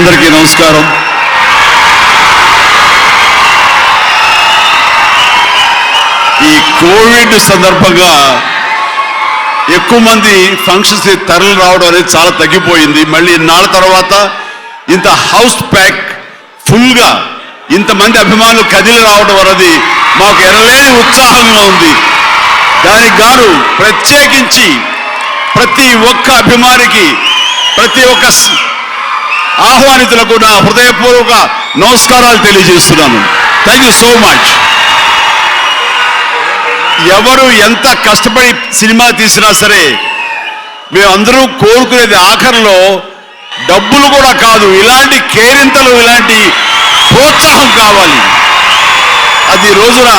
అందరికీ నమస్కారం. ఈ కోవిడ్ సందర్భంగా ఎక్కువ మంది ఫంక్షన్స్ తరలి రావడం అనేది చాలా తగ్గిపోయింది. మళ్ళీ ఇన్నాళ్ళ తర్వాత ఇంత హౌస్ ప్యాక్ ఫుల్గా ఇంతమంది అభిమానులు కదిలి రావడం అనేది మాకు ఎనలేని ఉత్సాహంగా ఉంది. దానికి గాను ప్రత్యేకించి ప్రతి ఒక్క అభిమానికి, ప్రతి ఒక్క ఆహ్వానితులకు నా హృదయపూర్వక నమస్కారాలు తెలియజేస్తున్నాను. Thank you so much. ఎవరు ఎంత కష్టపడి సినిమా తీసినా సరే మేమందరూ కోరుకునేది ఆఖరిలో డబ్బులు కూడా కాదు, ఇలాంటి కేరింతలు, ఇలాంటి ప్రోత్సాహం కావాలి. అది రోజున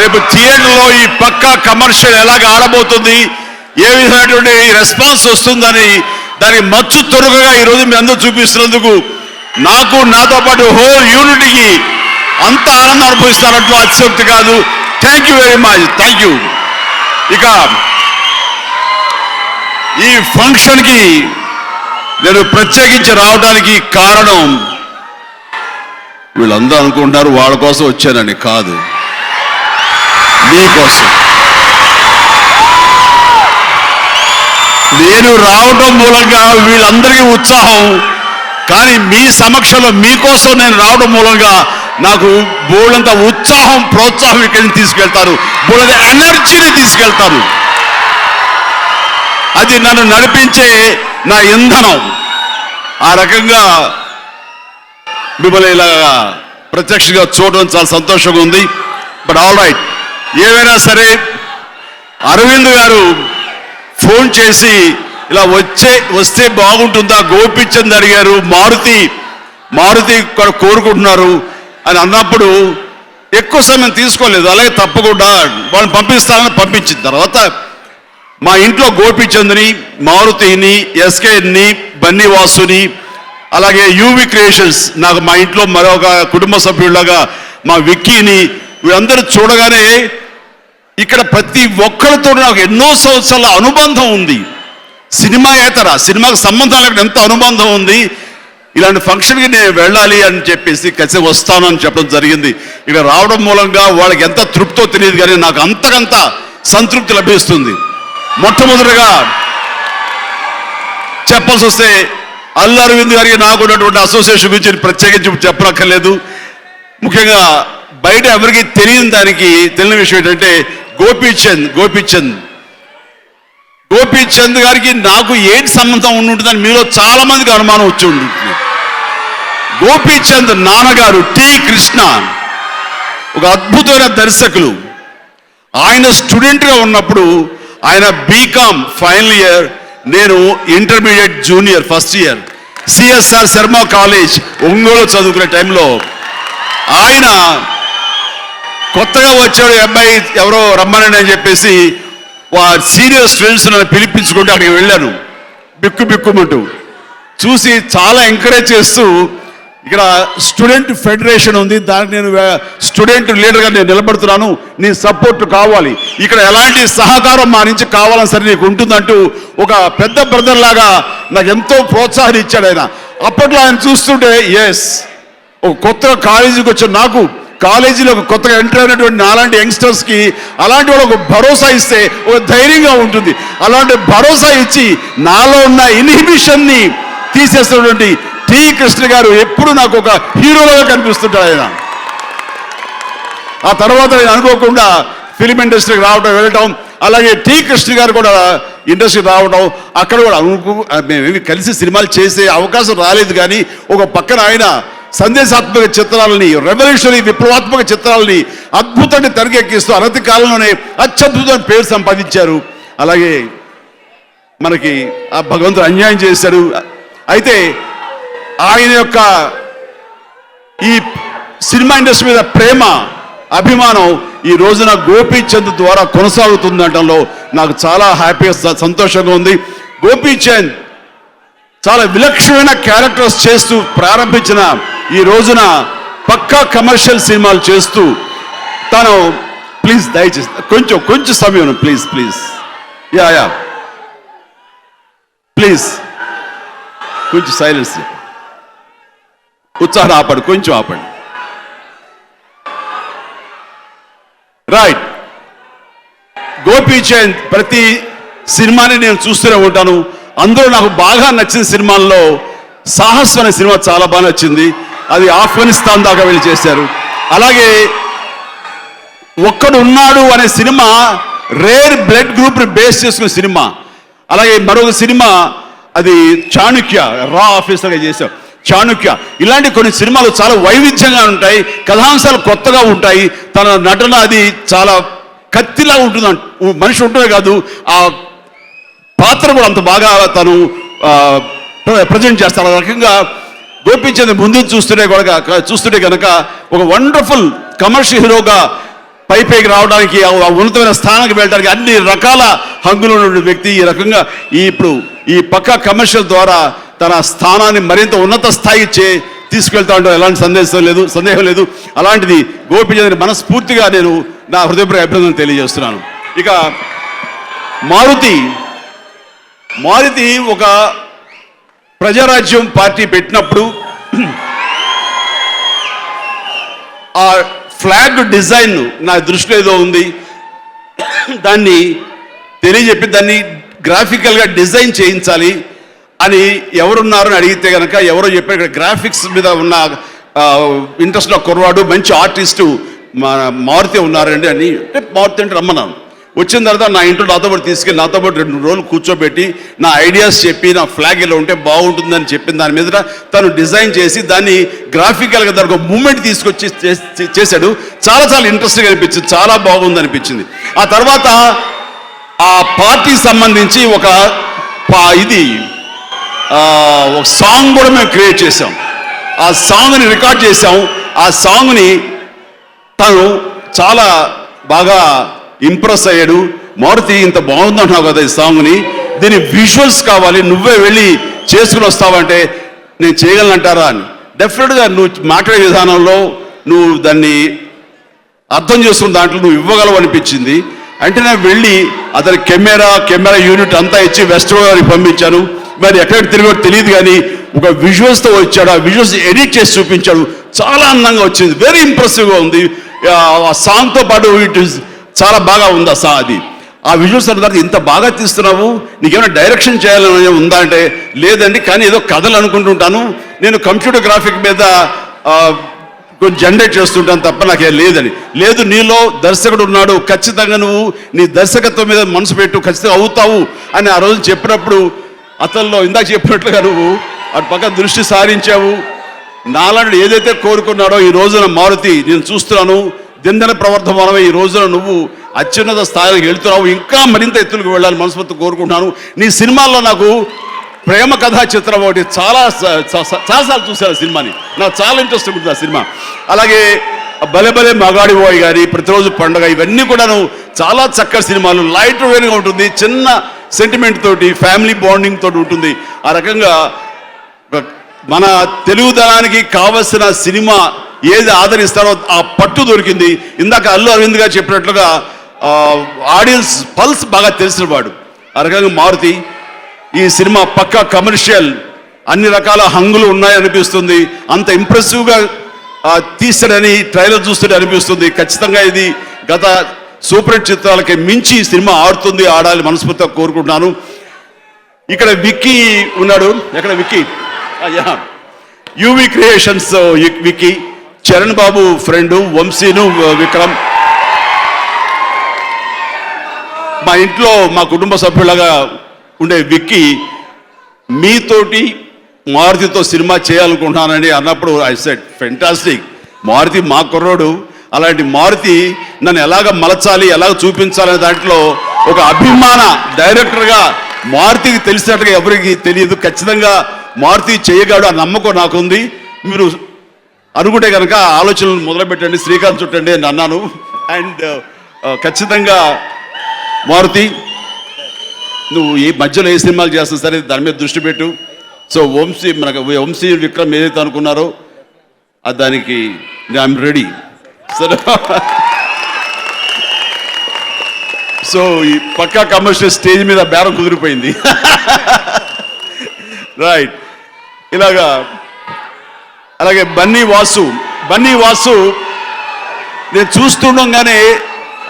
రేపు థియేటర్లో ఈ పక్కా కమర్షియల్ ఎలాగ ఆడబోతుంది, ఏ విధమైనటువంటి రెస్పాన్స్ వస్తుందని దానికి మచ్చు తొరుగగా ఈరోజు మీ అందరూ చూపిస్తున్నందుకు నాకు, నాతో పాటు హోల్ యూనిటీకి అంత ఆనందం అనుభవిస్తున్నట్లు అతిశక్తి కాదు. Thank you very much. Thank you. ఇక ఈ ఫంక్షన్కి నేను ప్రత్యేకించి రావడానికి కారణం, వీళ్ళందరూ అనుకుంటున్నారు వాళ్ళ కోసం వచ్చానని, కాదు, మీకోసం. నేను రావడం మూలంగా వీళ్ళందరికీ ఉత్సాహం, కానీ మీ సమక్షంలో మీకోసం నేను రావడం మూలంగా నాకు బోళ్ళంత ఉత్సాహం, ప్రోత్సాహం ఇక్కడి నుంచి తీసుకెళ్తారు, బోళ్ళంత ఎనర్జీని తీసుకెళ్తారు. అది నన్ను నడిపించే నా ఇంధనం. ఆ రకంగా మిమ్మల్ని ఇలా ప్రత్యక్షంగా చూడడం చాలా సంతోషంగా ఉంది. బట్ ఆల్ రైట్, ఏమైనా సరే అరవింద్ గారు ఫోన్ చేసి ఇలా వస్తే బాగుంటుందా, గోపిచంద్ అడిగారు, మారుతి కోరుకుంటున్నారు అని అన్నప్పుడు ఎక్కువ సమయం తీసుకోలేదు. అలాగే తప్పకుండా వాళ్ళని పంపిస్తానని పంపించిన తర్వాత మా ఇంట్లో గోపిచంద్ని, మారుతిని, ఎస్కేని, బన్నీవాసుని, అలాగే యూవి క్రియేషన్స్, నాకు మా ఇంట్లో మరొక కుటుంబ సభ్యులాగా మా విక్కీని, వీళ్ళందరూ చూడగానే ఇక్కడ ప్రతి ఒక్కరితో నాకు ఎన్నో సంవత్సరాల అనుబంధం ఉంది. సినిమాకు సంబంధం లేకుండా ఎంత అనుబంధం ఉంది. ఇలాంటి ఫంక్షన్కి నేను వెళ్ళాలి అని చెప్పేసి కలిసి వస్తాను అని చెప్పడం జరిగింది. ఇక్కడ రావడం మూలంగా వాళ్ళకి ఎంత తృప్తో తెలియదు, కానీ నాకు అంతకంత సంతృప్తి లభిస్తుంది. మొట్టమొదటిగా చెప్పాల్సి వస్తే అల్లు అరవింద్ గారికి నాకు ఉన్నటువంటి అసోసియేషన్ గురించి ప్రత్యేకించి చెప్పనక్కర్లేదు. ముఖ్యంగా బయట ఎవరికి తెలియని విషయం ఏంటంటే గోపీచంద్ గారికి నాకు ఏంటి సంబంధం ఉంటుందని మీలో చాలా మందికి అనుమానం వచ్చి ఉంటుంది. గోపీచంద్ నాన్నగారు టి కృష్ణ ఒక అద్భుతమైన దర్శకులు. ఆయన స్టూడెంట్గా ఉన్నప్పుడు ఆయన బీకామ్ ఫైనల్ ఇయర్, నేను intermediate junior first year, CSR Sharma college Ongole చదువుకునే టైంలో ఆయన కొత్తగా వచ్చాడు అబ్బాయి, ఎవరో రమ్మనండి అని చెప్పేసి సీనియర్ స్టూడెంట్స్ నన్ను పిలిపించుకుంటే అక్కడికి వెళ్ళాను. బిక్కుమంటూ చూసి చాలా ఎంకరేజ్ చేస్తూ, ఇక్కడ స్టూడెంట్ ఫెడరేషన్ ఉంది, దానికి నేను స్టూడెంట్ లీడర్గా నేను నిలబడుతున్నాను, నీ సపోర్ట్ కావాలి, ఇక్కడ ఎలాంటి సహకారం మా నుంచి కావాలని సరే నీకు ఉంటుందంటూ ఒక పెద్ద బ్రదర్ లాగా నాకు ఎంతో ప్రోత్సాహం ఇచ్చాడు ఆయన. అప్పట్లో ఆయన చూస్తుంటే ఎస్, ఒక కొత్తగా కాలేజీకి వచ్చిన నాకు, కాలేజీలో ఒక కొత్తగా ఎంటర్ అయినటువంటి అలాంటి యంగ్స్టర్స్కి అలాంటి వాళ్ళు ఒక భరోసా ఇస్తే ఒక ధైర్యంగా ఉంటుంది. అలాంటి భరోసా ఇచ్చి నాలో ఉన్న ఇన్హిబిషన్ని తీసేస్తున్నటువంటి టి కృష్ణ గారు ఎప్పుడు నాకు ఒక హీరోగా కనిపిస్తుంటాడు ఆయన. ఆ తర్వాత నేను అనుకోకుండా ఫిలిం ఇండస్ట్రీకి వెళ్ళటం, అలాగే టి కృష్ణ గారు కూడా ఇండస్ట్రీకి రావడం, అక్కడ కూడా మేమేమి కలిసి సినిమాలు చేసే అవకాశం రాలేదు. కానీ ఒక పక్కన ఆయన సందేశాత్మక చిత్రాలని, రెవల్యూషనరీ విప్లవాత్మక చిత్రాలని అద్భుతాన్ని తెరకెక్కిస్తూ అనతి కాలంలోనే అత్యద్భుతమైన పేరు సంపాదించారు. అలాగే మనకి ఆ భగవంతుడు అన్యాయం చేశారు. అయితే ఆయన యొక్క ఈ సినిమా ఇండస్ట్రీ మీద ప్రేమ, అభిమానం ఈ రోజున గోపీచంద్ ద్వారా కొనసాగుతుందటంలో నాకు చాలా హ్యాపీగా, సంతోషంగా ఉంది. గోపీచంద్ చాలా విలక్షణమైన క్యారెక్టర్స్ చేస్తూ ప్రారంభించిన ఈ రోజున పక్కా కమర్షియల్ సినిమాలు చేస్తూ తను, ప్లీజ్ దయచేసి కొంచెం సమయం ప్లీజ్ ప్లీజ్ కొంచెం సైలెన్స్. ఉత్సాహం ఆపండి, కొంచెం ఆపండి. రైట్. గోపీచంద్ ప్రతి సినిమాని నేను చూస్తూనే ఉంటాను. అందులో నాకు బాగా నచ్చిన సినిమాల్లో సాహస్ అనే సినిమా చాలా బాగా నచ్చింది. అది ఆఫ్ఘనిస్తాన్ దాకా వెళ్ళి చేశారు. అలాగే ఒక్కడు ఉన్నాడు అనే సినిమా రేర్ బ్లడ్ గ్రూప్ ని బేస్ చేసుకున్న సినిమా. అలాగే మరొక సినిమా అది చాణుక్య, రా ఆఫీసర్గా చేశారు చాణుక్య. ఇలాంటి కొన్ని సినిమాలు చాలా వైవిధ్యంగా ఉంటాయి, కథాంశాలు కొత్తగా ఉంటాయి, తన నటన అది చాలా కత్తిలా ఉంటుంది. మనిషి ఉంటుందే కాదు, ఆ పాత్ర కూడా అంత బాగా తను ప్రజెంట్ చేస్తారు. ఆ రకంగా గోపీచంద్ ముందు చూస్తుంటే కనుక ఒక వండర్ఫుల్ కమర్షియల్ హీరోగా పైకి రావడానికి, ఆ ఉన్నతమైన స్థానానికి వెళ్ళడానికి అన్ని రకాల హంగులు ఉన్న వ్యక్తి. ఈ రకంగా ఇప్పుడు ఈ పక్కా కమర్షియల్ ద్వారా తన స్థానాన్ని మరింత ఉన్నత స్థాయికి తీసుకెళ్తా ఉంటాం, ఎలాంటి సందేహం లేదు. అలాంటిది గోపీచంద్ని మనస్ఫూర్తిగా నేను నా హృదయపూర్వక అభినందన తెలియజేస్తున్నాను. ఇక మారుతి ఒక ప్రజారాజ్యం పార్టీ పెట్టినప్పుడు ఆ ఫ్లాగ్ డిజైన్ నా దృష్టిలో ఏదో ఉంది, దాన్ని తెలియజెప్పి దాన్ని గ్రాఫికల్గా డిజైన్ చేయించాలి అని ఎవరున్నారని అడిగితే కనుక ఎవరో చెప్పారు, ఇక్కడ గ్రాఫిక్స్ మీద ఉన్న ఇంట్రెస్ట్లో కుర్రాడు మంచి ఆర్టిస్టు మారుతి ఉన్నారండి అని. అంటే మారుతి అంటే రమ్మన్నాను. వచ్చిన తర్వాత నా ఇంట్లో నాతో పాటు తీసుకెళ్ళి నాతో పాటు 2 రోజులు కూర్చోబెట్టి నా ఐడియాస్ చెప్పి నా ఫ్లాగ్ ఇలా ఉంటే బాగుంటుందని చెప్పిన దాని మీద తను డిజైన్ చేసి దాన్ని గ్రాఫికల్గా దానికి ఒక మూమెంట్ తీసుకొచ్చి చేశాడు. చాలా చాలా ఇంట్రెస్టింగ్ అనిపించింది, చాలా బాగుంది అనిపించింది. ఆ తర్వాత ఆ పార్టీకి సంబంధించి ఒక సాంగ్ కూడా మేము క్రియేట్ చేసాం. ఆ సాంగ్ని రికార్డ్ చేసాం. ఆ సాంగ్ని తను చాలా బాగా ఇంప్రెస్ అయ్యాడు. మారుతి ఇంత బాగుందంటున్నావు కదా ఈ సాంగ్ని, దీని విజువల్స్ కావాలి, నువ్వే వెళ్ళి చేసుకుని వస్తావంటే నేను చేయగలనంటారా అని. డెఫినెట్గా నువ్వు మాట్లాడే విధానంలో నువ్వు దాన్ని అర్థం చేసుకున్న దాంట్లో నువ్వు ఇవ్వగలవు అనిపించింది. అంటే నేను వెళ్ళి అతని కెమెరా యూనిట్ అంతా ఇచ్చి వెస్ట్ గోదావరికి పంపించాను. మరి ఎక్కడికి తిరిగాడో తెలియదు కానీ ఒక విజువల్స్తో వచ్చాడు. ఆ విజువల్స్ ఎడిట్ చేసి చూపించాడు. చాలా అందంగా వచ్చింది, వెరీ ఇంప్రెసివ్గా ఉంది. ఆ సాంగ్తో పాటు ఇట్ చాలా బాగా ఉంది అది. ఆ విజువల్స్ అన్న ఇంత బాగా తీస్తున్నావు, నీకేమైనా డైరెక్షన్ చేయాలని ఉందా అంటే లేదండి, కానీ ఏదో కథలు అనుకుంటుంటాను, నేను కంప్యూటర్ గ్రాఫిక్ మీద కొంచెం జనరేట్ చేస్తుంటాను తప్ప నాకేం లేదని. లేదు, నీలో దర్శకుడు ఉన్నాడు, ఖచ్చితంగా నువ్వు నీ దర్శకత్వం మీద మనసు పెట్టు, ఖచ్చితంగా అవుతావు అని ఆ రోజు చెప్పినప్పుడు అతనిలో ఇందాక చెప్పినట్లుగా నువ్వు అటు పక్క దృష్టి సారించావు. నాలాంటి ఏదైతే కోరుకున్నాడో ఈ రోజున మారుతి నేను చూస్తున్నాను, దిందన ప్రవర్ధమానమే ఈ రోజున నువ్వు అత్యున్నత స్థాయికి వెళ్తున్నావు, ఇంకా మరింత ఎత్తులకు వెళ్ళాలని మనస్ఫూర్తి కోరుకుంటున్నాను. నీ సినిమాల్లో నాకు ప్రేమ కథా చిత్రం ఒకటి చాలాసార్లు చూశాను సినిమాని, నాకు చాలా ఇంట్రెస్ట్ ఉంటుంది ఆ సినిమా. అలాగే భలే భలే మగాడి బాయ్ గారి ప్రతిరోజు పండుగ, ఇవన్నీ కూడాను చాలా చక్కటి సినిమాలు. లైట్ వేరుగా ఉంటుంది, చిన్న సెంటిమెంట్ తోటి ఫ్యామిలీ బాండింగ్ తోటి ఉంటుంది. ఆ రకంగా మన తెలుగుదనానికి కావలసిన సినిమా ఏది ఆదరిస్తారో ఆ పట్టు దొరికింది. ఇందాక అల్లు అరవింద్ గారు చెప్పినట్లుగా ఆడియన్స్ పల్స్ బాగా తెలిసిన వాడు. ఆ రకంగా మారుతి ఈ సినిమా పక్కా కమర్షియల్, అన్ని రకాల హంగులు ఉన్నాయనిపిస్తుంది. అంత ఇంప్రెసివ్గా తీస్తాడని ట్రైలర్ చూస్తుంటే అనిపిస్తుంది. ఖచ్చితంగా ఇది గత సూపర్ హిట్ చిత్రాలకి మించి సినిమా ఆడుతుంది, ఆడాలి మనస్ఫూర్తిగా కోరుకుంటున్నాను. ఇక్కడ విక్కీ ఉన్నాడు. ఎక్కడ విక్కీ? యూవి క్రియేషన్స్ విక్కీ, చరణ్ బాబు ఫ్రెండు, వంశీను విక్రమ్. మా ఇంట్లో మా కుటుంబ సభ్యులుగా ఉండే విక్కీ మీతోటి మారుతితో సినిమా చేయాలనుకుంటున్నానని అన్నప్పుడు ఐ సెడ్ ఫెంటాస్టిక్, మారుతి మా కుర్రోడు, అలాంటి మారుతి నన్ను ఎలాగ మలచాలి, ఎలాగ చూపించాలనే దాంట్లో ఒక అభిమాన డైరెక్టర్గా మారుతికి తెలిసినట్టుగా ఎవరికి తెలియదు. ఖచ్చితంగా మారుతి చేయగాడు, ఆ నమ్మకం నాకుంది. మీరు అనుకుంటే కనుక ఆలోచనలు మొదలుపెట్టండి, శ్రీకాంత్ చుట్టండి అని అన్నాను. అండ్ ఖచ్చితంగా మారుతి నువ్వు ఈ మధ్యలో ఏ సినిమాలు చేస్తావు సరే దాని మీద దృష్టి పెట్టు. సో వంశీ విక్రమ్ ఏదైతే అనుకున్నారో దానికి ఐఎమ్ రెడీ. సరే, సో ఈ పక్కా కమర్షియల్ స్టేజ్ మీద బేరం కుదిరిపోయింది. రైట్. ఇలాగా అలాగే బన్నీ వాసు నేను చూస్తుండగానే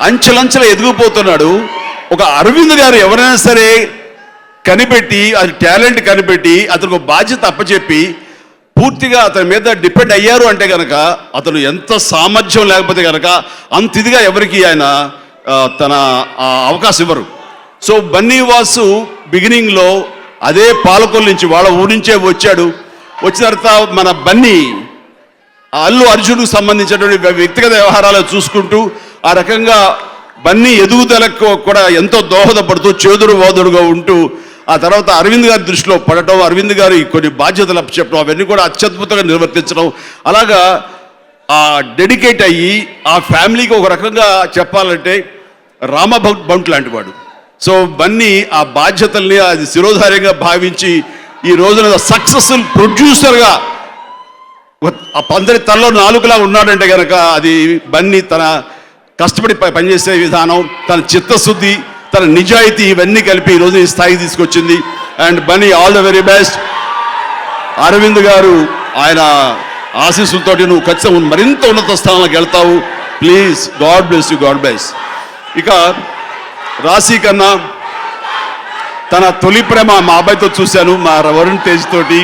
అంచెలంచెలు ఎదిగిపోతున్నాడు. ఒక అరవింద్ గారు ఎవరైనా సరే కనిపెట్టి, అది టాలెంట్ కనిపెట్టి అతనికి ఒక బాధ్యత అప్పచెప్పి పూర్తిగా అతని మీద డిపెండ్ అయ్యారు అంటే కనుక అతను ఎంత సామర్థ్యం లేకపోతే కనుక అంత ఇదిగా ఎవరికి ఆయన తన అవకాశం ఇవ్వరు. సో బన్నీ వాసు బిగినింగ్లో అదే పాలకొల్లు నుంచి వాళ్ళ ఊరి నుంచే వచ్చాడు. వచ్చిన తర్వాత మన బన్నీ అల్లు అర్జున్కు సంబంధించినటువంటి వ్యక్తిగత వ్యవహారాలు చూసుకుంటూ ఆ రకంగా బన్నీ ఎదుగుదలకు కూడా ఎంతో దోహదపడుతూ చేదుడు ఓదుడుగా ఉంటూ ఆ తర్వాత అరవింద్ గారి దృష్టిలో పడటం, అరవింద్ గారి కొన్ని బాధ్యతలు చెప్పడం, అవన్నీ కూడా అత్యద్భుతంగా నిర్వర్తించడం, అలాగా ఆ డెడికేట్ అయ్యి ఆ ఫ్యామిలీకి ఒక రకంగా చెప్పాలంటే రామబంట్ లాంటి వాడు. సో బన్నీ ఆ బాధ్యతల్ని అది శిరోధార్యంగా భావించి ఈ రోజున సక్సెస్ఫుల్ ప్రొడ్యూసర్గా అందరి తనలో నాలుగులా ఉన్నాడంటే కనుక అది బన్నీ తన కష్టపడి పనిచేసే విధానం, తన చిత్తశుద్ధి, తన నిజాయితీ ఇవన్నీ కలిపి ఈరోజు ఈ స్థాయికి తీసుకొచ్చింది. And Bunny all the very best. Aravind garu ఆయన ఆశీస్సులతోటి నువ్వు ఖచ్చితంగా మరింత ఉన్నత స్థానాలకు వెళ్తావు. Please, God bless you, God bless. ఇక రాశి కన్నా తన తొలి ప్రేమ మా అబ్బాయితో చూశాను, మా వరుణ్ తేజ్ తోటి.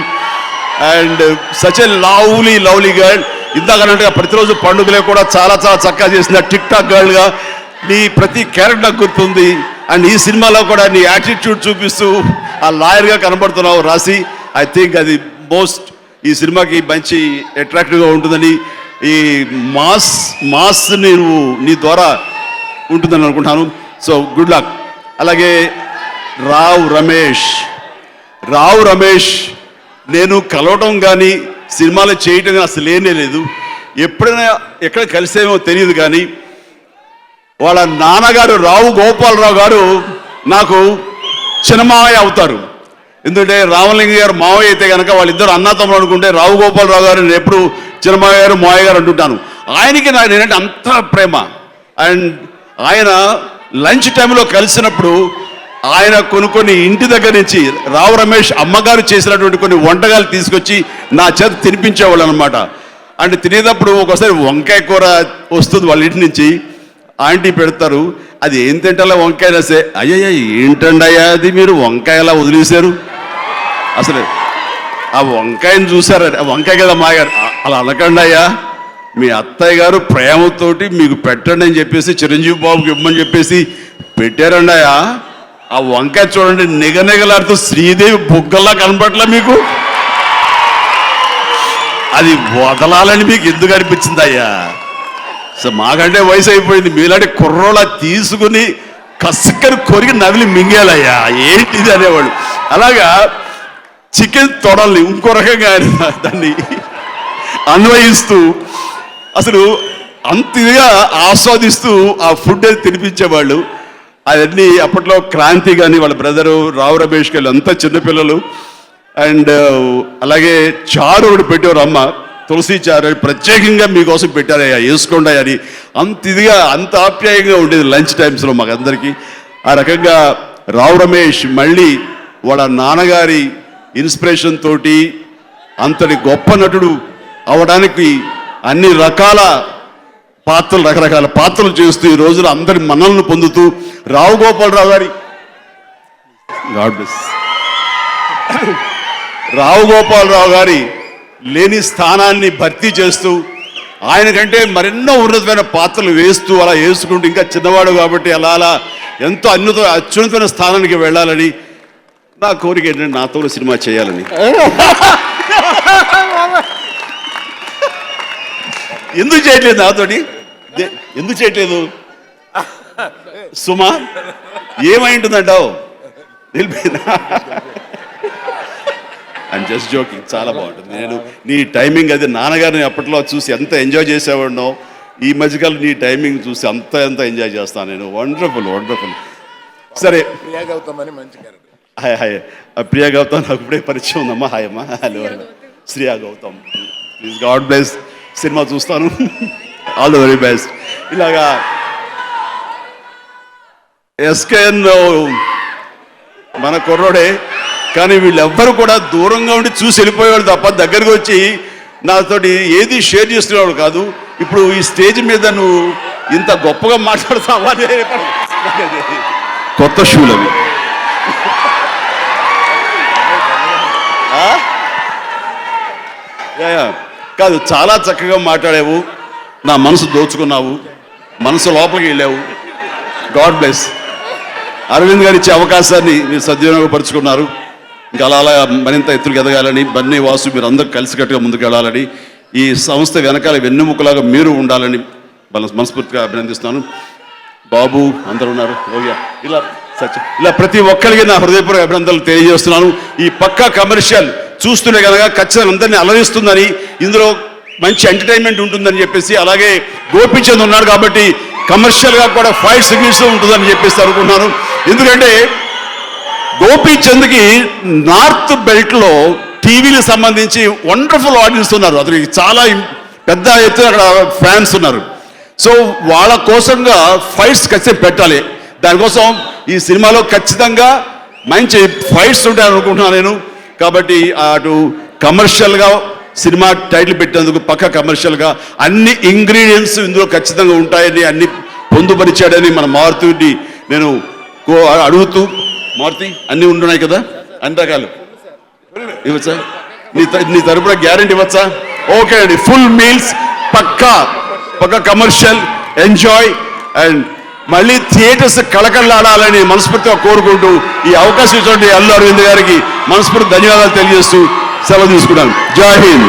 And such a lovely girl. ఇందాకన్నట్టుగా ప్రతిరోజు పండుగలే కూడా చాలా చాలా చక్కగా చేసిన టిక్ టాక్ గర్ల్గా నీ ప్రతి క్యారెక్టర్ నాకు గుర్తుంది. అండ్ ఈ సినిమాలో కూడా నీ యాటిట్యూడ్ చూపిస్తూ ఆ లాయర్గా కనబడుతున్నావు రాశి. ఐ థింక్ అది మోస్ట్ ఈ సినిమాకి మంచి అట్రాక్టివ్గా ఉంటుందని, ఈ మాస్ నీ ద్వారా ఉంటుందని అనుకుంటాను. So good luck. అలాగే రావు రమేష్ నేను కలవటం కానీ సినిమాలు చేయటం కానీ అసలు లేనే లేదు. ఎప్పుడైనా ఎక్కడ కలిసేమో తెలియదు కానీ వాళ్ళ నాన్నగారు రావు గోపాలరావు గారు నాకు చిన్నమావయ్య అవుతారు. ఎందుకంటే రామలింగ గారు మావయ్య అయితే కనుక వాళ్ళిద్దరు అన్నతమ్ములు అనుకుంటే రావు గోపాలరావు గారు నేను ఎప్పుడు చిన్నమావయ్య గారు మావయ్య గారు అంటుంటాను. ఆయనకి నాకు నేనంటే అంత ప్రేమ. అండ్ ఆయన లంచ్ టైంలో కలిసినప్పుడు ఆయన కొన్ని ఇంటి దగ్గర నుంచి రావు రమేష్ అమ్మగారు చేసినటువంటి కొన్ని వంటకాలు తీసుకొచ్చి నా చేత తినిపించేవాళ్ళు అనమాట. అంటే తినేటప్పుడు ఒకసారి వంకాయ కూర వస్తుంది వాళ్ళ ఇంటి నుంచి, ఆంటీ పెడతారు. అది ఏం తింటాలో వంకాయ రాసే, అయ్యయ్య ఏంటండి అయ్యా అది మీరు వంకాయ ఎలా వదిలేశారు, అసలు ఆ వంకాయని చూసారు, వంకాయ కదా మాగారు, అలా అనకండి అయ్యా, మీ అత్తయ్య గారు ప్రేమతోటి మీకు పెట్టండి అని చెప్పేసి చిరంజీవి బాబుకి ఇవ్వమని చెప్పేసి పెట్టారండి అయ్యా. ఆ వంకాయ చూడండి నిగనిగలాడుతూ శ్రీదేవి బుగ్గల్లా కనపట్లా మీకు, అది వదలాలని మీకు ఎందుకు అనిపించింది అయ్యా? సో మాకంటే వయసు అయిపోయింది, మీలాంటి కుర్రోలా తీసుకుని కసుక్కని కొరికి నవిలి మింగేలయ్యా ఏంటిది అనేవాళ్ళు. అలాగా చికెన్ తొడల్ని ఇంకో రకంగా దాన్ని అన్వయిస్తూ అసలు అంత ఇదిగా ఆస్వాదిస్తూ ఆ ఫుడ్ అది తినిపించేవాళ్ళు. అవన్నీ అప్పట్లో క్రాంతి కానీ వాళ్ళ బ్రదరు రావు రమేష్ గారు అంతా చిన్నపిల్లలు. అండ్ అలాగే చారు ఒకటి పెట్టేవారు అమ్మ, తులసి చారు ప్రత్యేకంగా మీకోసం పెట్టారయ్యా వేసుకోండి అని, అంత ఇదిగా అంత ఆప్యాయంగా ఉండేది లంచ్ టైమ్స్లో మాకు అందరికీ. ఆ రకంగా రావు రమేష్ మళ్ళీ వాళ్ళ నాన్నగారి ఇన్స్పిరేషన్ తోటి అంతటి గొప్ప నటుడు అవడానికి అన్ని రకాల రకరకాల పాత్రలు చేస్తూ ఈ రోజున అందరి మన్నలను పొందుతూ రావు గోపాలరావు గారి రావు గోపాలరావు గారి లేని స్థానాన్ని భర్తీ చేస్తూ ఆయన కంటే మరెన్నో ఉన్నతమైన పాత్రలు వేస్తూ అలా వేసుకుంటూ ఇంకా చిన్నవాడు కాబట్టి అలా అలా ఎంతో అత్యున్నతమైన స్థానానికి వెళ్ళాలని నా కోరిక ఏంటంటే నాతో సినిమా చేయాలని. ఎందుకు చేయట్లేదు నాతోటి, ఎందుకు చేయట్లేదు సుమా, ఏమై ఉంటుందంటావు? వెళ్ళిపోయిందా? ఐఎమ్ జస్ట్ జోకింగ్, చాలా బాగుంటుంది. నేను నీ టైమింగ్ అది నాన్నగారిని అప్పట్లో చూసి ఎంత ఎంజాయ్ చేసేవాడినో ఈ మధ్యకాలం నీ టైమింగ్ చూసి ఎంత ఎంజాయ్ చేస్తాను నేను. వండర్ఫుల్. సరే, హాయ్ ప్రియా గౌతమ్ నాకు ఇప్పుడే పరిచయం ఉందమ్మా. హాయ్ అమ్మా. Hello Shriya Gautam. Please God bless. Cinema చూస్తాను. All the very best. ఇలాగా ఎస్కేఎన్ మన కుర్రోడే, కానీ వీళ్ళెవ్వరు కూడా దూరంగా ఉండి చూసి వెళ్ళిపోయేవాళ్ళు తప్ప దగ్గరికి వచ్చి నాతోటి ఏది షేర్ చేస్తున్నాడు కాదు. ఇప్పుడు ఈ స్టేజ్ మీద నువ్వు ఇంత గొప్పగా మాట్లాడతావా? కొత్త షూలు అవి. కాదు, చాలా చక్కగా మాట్లాడావు, నా మనసు దోచుకున్నావు, మనసు లోపలికి వెళ్ళావు. God bless. అరవింద్ గారు ఇచ్చే అవకాశాన్ని మీరు సద్వినియోగపరుచుకున్నారు. ఇంకా అలా మరింత ఎత్తులకు ఎదగాలని, బన్నీ వాసు మీరు అందరూ కలిసికట్టుగా ముందుకు వెళ్ళాలని, ఈ సంస్థ వెనకాల వెన్నెముకలాగా మీరు ఉండాలని మనస్ఫూర్తిగా అభినందిస్తున్నాను. బాబు అందరూ ఉన్నారు, ఇలా ప్రతి ఒక్కరికి నా హృదయపూర్వక అభినందనలు తెలియజేస్తున్నాను. ఈ పక్కా కమర్షియల్ చూస్తుంటే కనుక ఖచ్చితంగా అందరినీ అలరిస్తుందని, ఇందులో మంచి ఎంటర్టైన్మెంట్ ఉంటుందని చెప్పేసి, అలాగే గోపీచంద్ ఉన్నాడు కాబట్టి కమర్షియల్గా కూడా ఫైట్ సిగ్నల్స్ ఉంటుందని చెప్పేసి అనుకుంటున్నాను. ఎందుకంటే గోపీచంద్కి నార్త్ బెల్ట్లో టీవీలకు సంబంధించి వండర్ఫుల్ ఆడియన్స్ ఉన్నారు. అతనికి చాలా పెద్ద ఎత్తున అక్కడ ఫ్యాన్స్ ఉన్నారు. సో వాళ్ళ కోసంగా ఫైట్స్ ఖచ్చితంగా పెట్టాలి. దానికోసం ఈ సినిమాలో ఖచ్చితంగా మంచి ఫైట్స్ ఉంటాయని అనుకుంటున్నాను నేను. కాబట్టి అటు కమర్షియల్గా సినిమా టైటిల్ పెట్టేందుకు పక్క కమర్షియల్గా అన్ని ఇంగ్రీడియంట్స్ ఇందులో ఖచ్చితంగా ఉంటాయని, అన్ని పొందుపరిచాడని మన మారుతిని నేను అడుగుతూ, మారుతి అన్నీ ఉంటున్నాయి కదా, అన్ని రకాలు ఇవ్వచ్చా? నీ తరపున గ్యారెంటీ ఇవ్వచ్చా? ఓకే అండి, ఫుల్ మీల్స్, పక్కా కమర్షియల్, ఎంజాయ్. అండ్ మళ్ళీ థియేటర్స్ కళకళలాడాలని మనస్ఫూర్తిగా కోరుకుంటూ ఈ అవకాశం ఇచ్చినటువంటి అల్లు అరవింద్ గారికి మనస్ఫూర్తి ధన్యవాదాలు తెలియజేస్తూ సెలవు తీసుకున్నాను. జై హింద్.